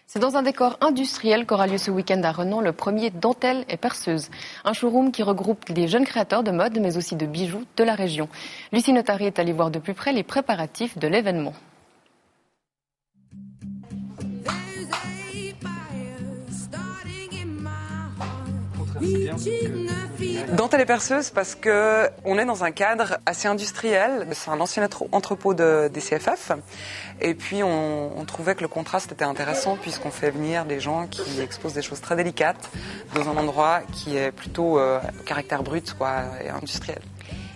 C'est dans un décor industriel qu'aura lieu ce week-end à Renan le premier Dentelle et Perceuse. Un showroom qui regroupe des jeunes créateurs de mode mais aussi de bijoux de la région. Lucie Notary est allée voir de plus près les préparatifs de l'événement. Dentelle et Perceuse parce que on est dans un cadre assez industriel. C'est un ancien entrepôt des CFF. Et puis on trouvait que le contraste était intéressant puisqu'on fait venir des gens qui exposent des choses très délicates dans un endroit qui est plutôt caractère brut et industriel.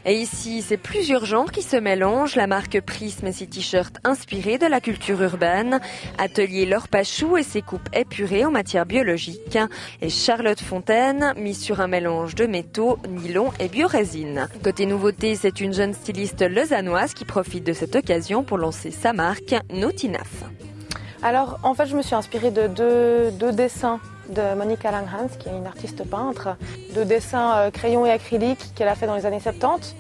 Et ici, c'est plusieurs genres qui se mélangent. La marque Prisme et ses t-shirts inspirés de la culture urbaine. Atelier Laure Pachou et ses coupes épurées en matière biologique. Et Charlotte Fontaine, mise sur un mélange de métaux, nylon et biorésine. Côté nouveauté, c'est une jeune styliste lausannoise qui profite de cette occasion pour lancer sa marque Nautinaf. Alors, en fait, je me suis inspirée de deux dessins de Monica Langhans, qui est une artiste peintre, de dessins crayon et acrylique qu'elle a fait dans les années 70.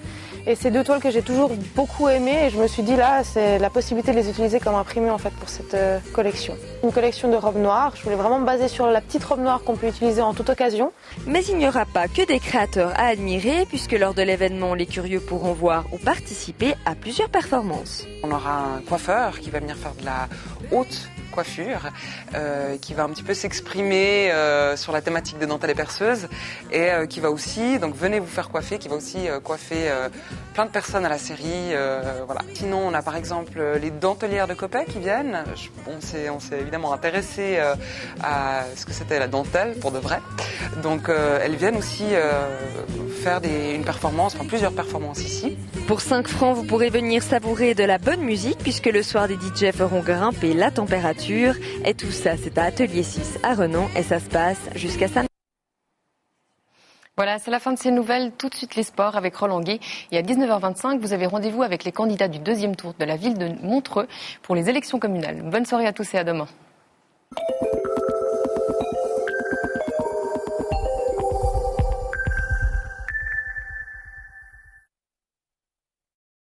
Et c'est deux toiles que j'ai toujours beaucoup aimées et je me suis dit là, c'est la possibilité de les utiliser comme imprimés en fait pour cette collection. Une collection de robes noires, je voulais vraiment me baser sur la petite robe noire qu'on peut utiliser en toute occasion. Mais il n'y aura pas que des créateurs à admirer puisque lors de l'événement, les curieux pourront voir ou participer à plusieurs performances. On aura un coiffeur qui va venir faire de la haute coiffure, qui va un petit peu s'exprimer sur la thématique des dentelles et perceuses et qui va aussi, donc venez vous faire coiffer, qui va aussi coiffer plein de personnes à la série. Voilà. Sinon, on a par exemple les dentelières de Coppet qui viennent. On s'est évidemment intéressé à ce que c'était la dentelle pour de vrai. Donc elles viennent aussi faire une performance, plusieurs performances ici. Pour 5 francs, vous pourrez venir savourer de la bonne musique puisque le soir des DJ feront grimper la température. Et tout ça, c'est à Atelier 6 à Renan et ça se passe jusqu'à samedi. Voilà, c'est la fin de ces nouvelles. Tout de suite les sports avec Roland Gué. Et à 19h25, vous avez rendez-vous avec les candidats du deuxième tour de la ville de Montreux pour les élections communales. Bonne soirée à tous et à demain.